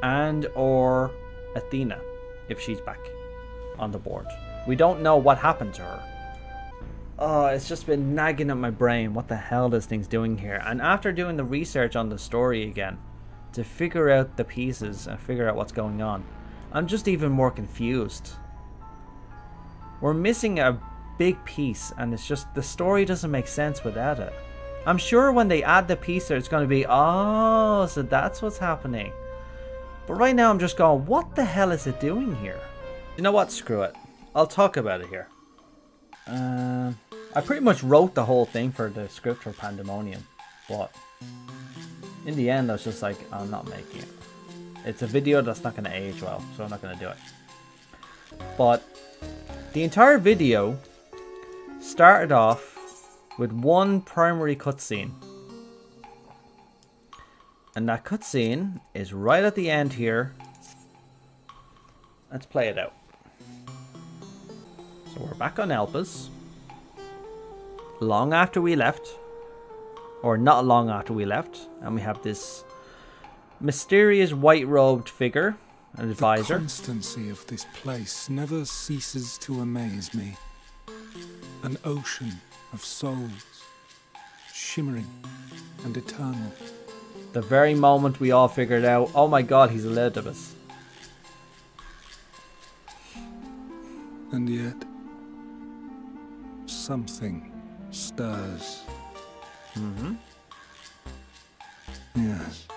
and or Athena, if she's back on the board. We don't know what happened to her. Oh, it's just been nagging at my brain what the hell this thing's doing here. And after doing the research on the story again to figure out the pieces and figure out what's going on, I'm just even more confused. We're missing a big piece, and it's just the story doesn't make sense without it. I'm sure when they add the piece there, it's going to be, oh, so that's what's happening. But right now I'm just going, what the hell is it doing here? You know what? Screw it. I'll talk about it here. I pretty much wrote the whole thing for the script for Pandaemonium, but in the end I was just like, I'm not making it. It's a video that's not going to age well, so I'm not going to do it. But the entire video started off with one primary cutscene. And that cutscene is right at the end here. Let's play it out. So we're back on Elpis. Long after we left. Or not long after we left. And we have this mysterious white-robed figure. An advisor. The constancy of this place never ceases to amaze me. An ocean of souls. Shimmering and eternal. The very moment we all figured out, oh my god, he's Elizabeth. And yet, something stirs. Mm-hmm. Yes.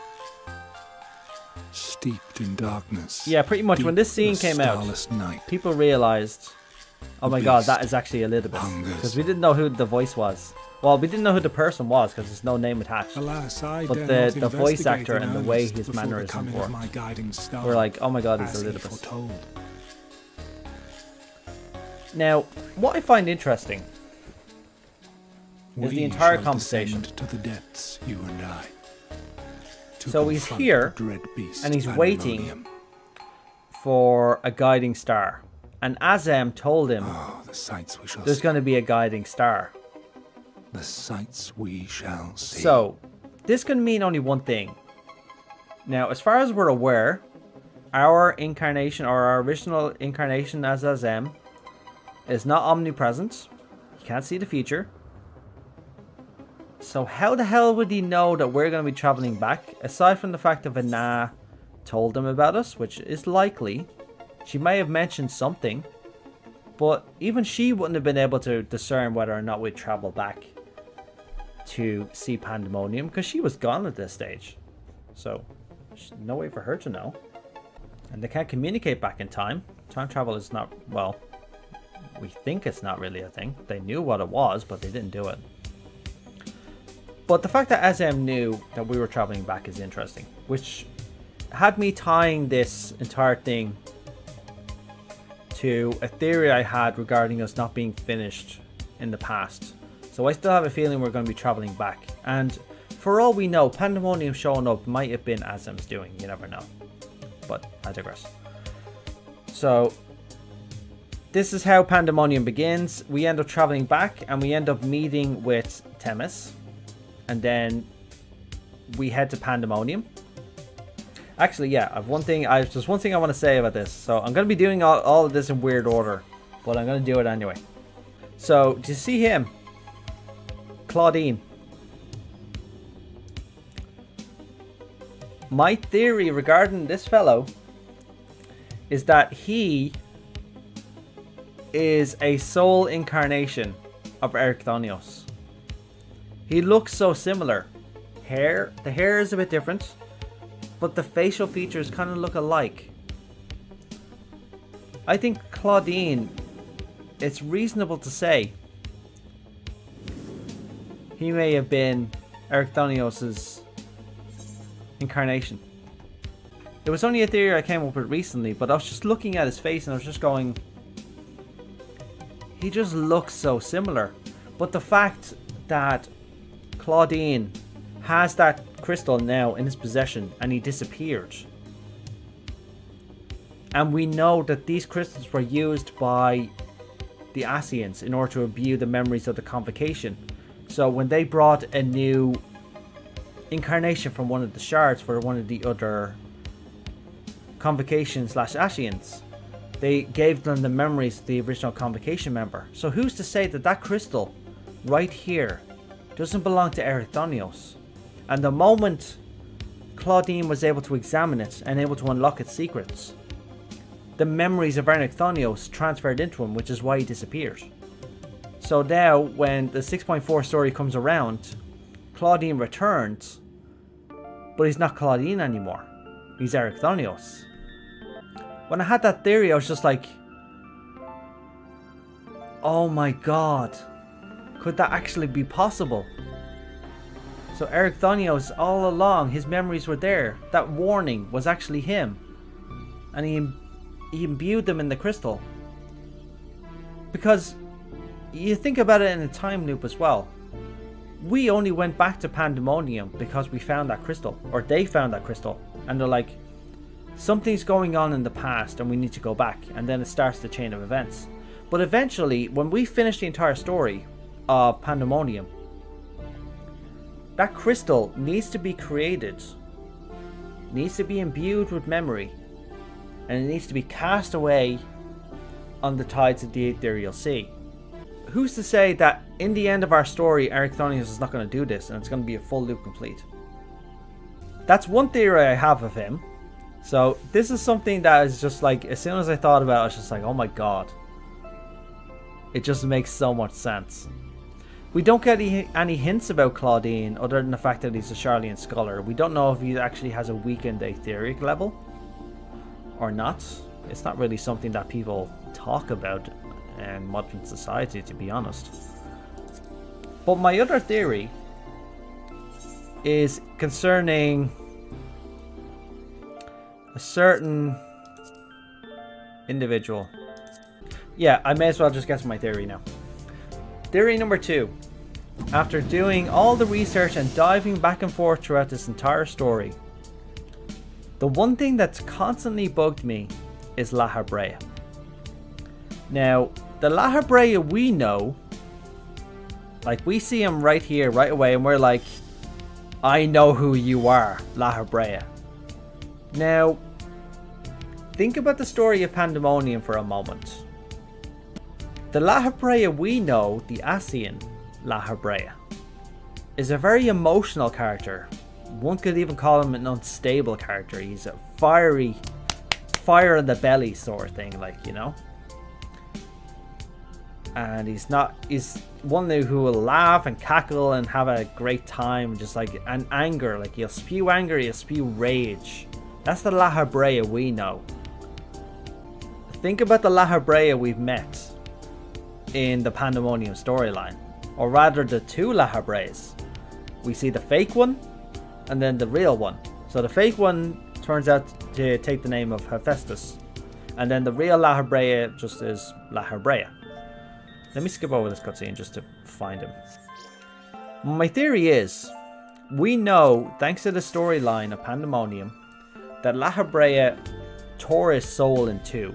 Steeped in darkness. Yeah, pretty much when this scene came out, people realized, oh my god, that is actually Elizabeth. Because we didn't know who the voice was. Well, we didn't know who the person was because there's no name attached. Alas, but the voice actor and the way his mannerisms worked, we're like, oh my god, it's Elizabeth. Now, what I find interesting is the entire conversation. To the depths, you and I. So he's here, and he's waiting for a guiding star. And Azem told him there's going to be a guiding star. The sights we shall see. So, this can mean only one thing. Now, as far as we're aware, our incarnation, or our original incarnation as Azem, is not omnipresent. You can't see the future. So how the hell would he know that we're going to be traveling back? Aside from the fact that Vana told him about us, which is likely. She may have mentioned something. But even she wouldn't have been able to discern whether or not we'd travel back to see Pandaemonium, because she was gone at this stage. So, there's no way for her to know. And they can't communicate back in time. Time travel is not, well, we think it's not really a thing. They knew what it was, but they didn't do it. But the fact that Azem knew that we were traveling back is interesting, which had me tying this entire thing to a theory I had regarding us not being finished in the past. So I still have a feeling we're going to be traveling back. And for all we know, Pandaemonium showing up might have been Azem's doing. You never know. But I digress. So this is how Pandaemonium begins. We end up traveling back and we end up meeting with Themis. And then we head to Pandaemonium. Actually, yeah, there's one thing I want to say about this. So I'm going to be doing all of this in weird order, but I'm going to do it anyway. So, do you see him? Claudine. My theory regarding this fellow is that he is a soul incarnation of Ericthonios. He looks so similar. The hair is a bit different, but the facial features kind of look alike. I think Claudine, it's reasonable to say he may have been Ericthonios' incarnation. It was only a theory I came up with recently, but I was just looking at his face and I was just going, he just looks so similar. But the fact that Claudine has that crystal now in his possession and he disappeared, and we know that these crystals were used by the Asians in order to imbue the memories of the convocation. So when they brought a new incarnation from one of the shards for one of the other convocation / Asians, they gave them the memories of the original convocation member. So who's to say that that crystal right here doesn't belong to Ericthonios? And the moment Claudine was able to examine it and able to unlock its secrets, the memories of Ericthonios transferred into him, which is why he disappeared. So now when the 6.4 story comes around, Claudine returns, but he's not Claudine anymore. he's Erechthonios. When I had that theory, I was just like, oh my god, could that actually be possible? So Erechthonios, all along, his memories were there. That warning was actually him. And he imbued them in the crystal. Because you think about it in a time loop as well. We only went back to Pandaemonium because we found that crystal. Or they found that crystal. And they're like, something's going on in the past and we need to go back. And then it starts the chain of events. But eventually, when we finish the entire story of Pandaemonium, that crystal needs to be created, needs to be imbued with memory, and it needs to be cast away on the tides of the ethereal sea. Who's to say that in the end of our story, Erechthonios is not going to do this and it's going to be a full loop complete? That's one theory I have of him. So this is something that is just like, as soon as I thought about it, I was just like, oh my god. It just makes so much sense. We don't get any hints about Claudine other than the fact that he's a Charlian scholar. We don't know if he actually has a weakened etheric level or not. It's not really something that people talk about in modern society, to be honest. But my other theory is concerning a certain individual. Yeah, I may as well just guess my theory now. Theory number 2. After doing all the research and diving back and forth throughout this entire story, the one thing that's constantly bugged me is Lahabrea. Now, the Lahabrea we know, like we see him right here, right away, and we're like, I know who you are, Lahabrea. Now, think about the story of Pandaemonium for a moment. The Lahabrea we know, the Ascian Lahabrea, is a very emotional character. One could even call him an unstable character. He's a fire in the belly sort of thing, like, you know. And he's one who will laugh and cackle and have a great time, just like, and anger, like he'll spew anger, he'll spew rage. That's the Lahabrea we know. Think about the Lahabrea we've met in the Pandaemonium storyline, or rather the two Lahabreas. We see the fake one and then the real one. So the fake one turns out to take the name of Hephaestus, and then the real Lahabrea just is Lahabrea. Let me skip over this cutscene just to find him. My theory is, we know, thanks to the storyline of Pandaemonium, that Lahabrea tore his soul in two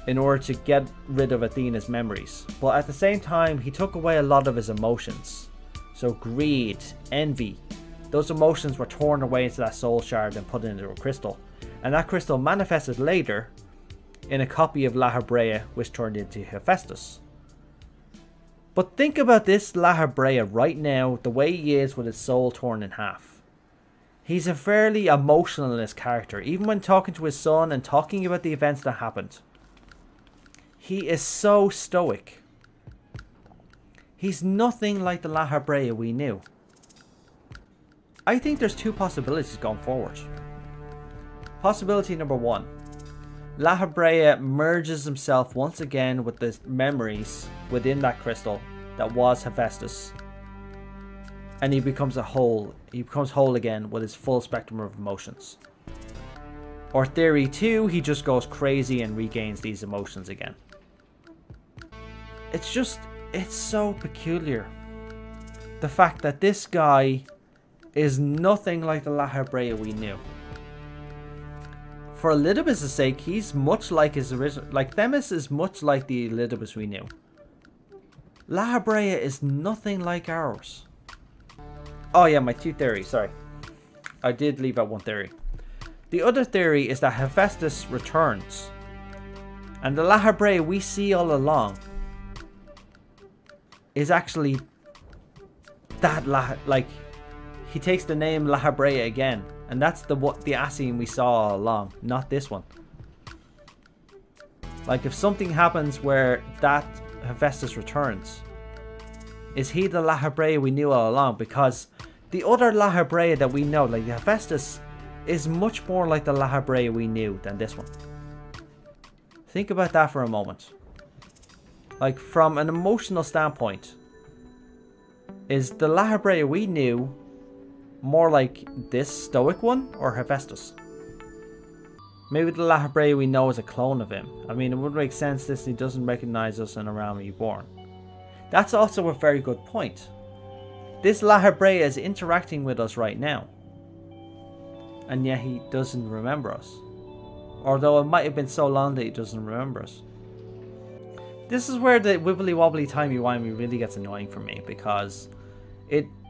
in order to get rid of Athena's memories. But at the same time, he took away a lot of his emotions. So greed, envy, those emotions were torn away into that soul shard and put into a crystal. And that crystal manifested later in a copy of Lahabrea, which turned into Hephaestus. But think about this Lahabrea right now, the way he is with his soul torn in half. He's a fairly emotionless character, even when talking to his son and talking about the events that happened. He is so stoic. He's nothing like the Lahabrea we knew. I think there's two possibilities going forward. Possibility number 1. Lahabrea merges himself once again with the memories within that crystal that was Hephaestus. And he becomes a whole. He becomes whole again with his full spectrum of emotions. Or theory 2, he just goes crazy and regains these emotions again. It's so peculiar. The fact that this guy is nothing like the Lahabrea we knew. For Elidibus' sake, he's much like his original. Like Themis is much like the Elidibus we knew. Lahabrea is nothing like ours. Oh yeah, my 2 theories. Sorry, I did leave out one theory. The other theory is that Hephaestus returns, and the Lahabrea we see all along is actually that like he takes the name Lahabrea again, and that's the Ascian we saw all along, not this one. Like if something happens where that Hephaestus returns, is he the Lahabrea we knew all along? Because the other Lahabrea that we know, like Hephaestus, is much more like the La Habrea we knew than this one. Think about that for a moment. Like, from an emotional standpoint, is the La Habrea we knew more like this stoic one or Hephaestus? Maybe the La Habrea we know is a clone of him. I mean, it would make sense since he doesn't recognize us in a realm reborn. That's also a very good point. This La Habrea is interacting with us right now, and yet he doesn't remember us. Although it might have been so long that he doesn't remember us. This is where the wibbly wobbly timey wimey really gets annoying for me, because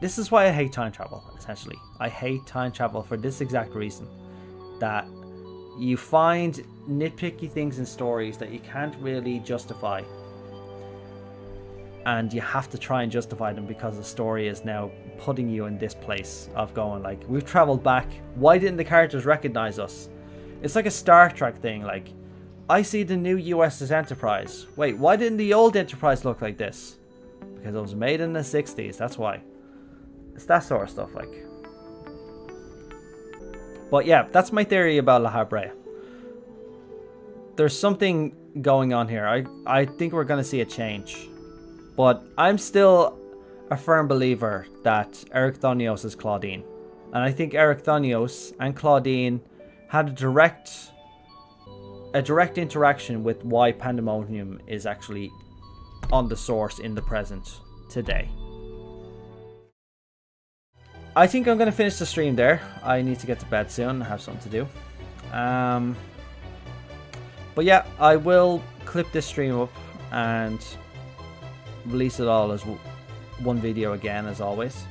this is why I hate time travel, essentially. I hate time travel for this exact reason. That you find nitpicky things in stories that you can't really justify. And you have to try and justify them because the story is now putting you in this place of going like, we've traveled back. Why didn't the characters recognize us? It's like a Star Trek thing, like, I see the new USS Enterprise. Wait, why didn't the old Enterprise look like this? Because it was made in the 60s, that's why. It's that sort of stuff, like. But yeah, that's my theory about La Habrea. There's something going on here. I think we're going to see a change. But I'm still a firm believer that Erichthonios is Claudine. And I think Erichthonios and Claudine had a direct interaction with why Pandaemonium is actually on the source in the present today. I think I'm going to finish the stream there. I need to get to bed soon. I have something to do. But yeah, I will clip this stream up and release it all as one video again, as always.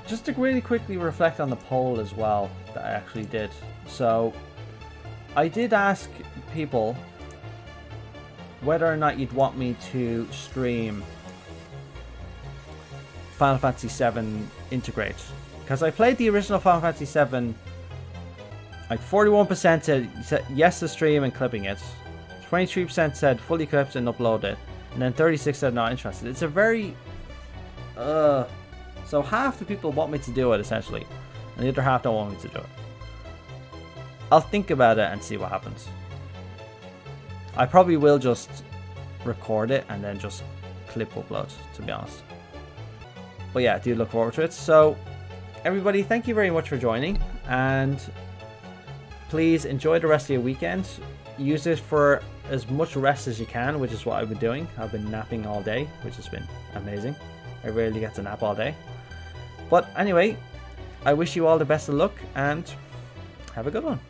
Just to really quickly reflect on the poll as well that I actually did. So I did ask people whether or not you'd want me to stream Final Fantasy VII Integrate, because I played the original Final Fantasy VII. Like 41% said yes to stream and clipping it, 23% said fully clipped and upload it, and then 36% said not interested. It's a very so half the people want me to do it essentially, and the other half don't want me to do it. I'll think about it and see what happens. I probably will just record it and then just clip upload, to be honest. But yeah, I do look forward to it. So everybody, thank you very much for joining, and please enjoy the rest of your weekend. Use it for as much rest as you can, which is what I've been doing. I've been napping all day, which has been amazing. I rarely get to nap all day. But anyway, I wish you all the best of luck and have a good one.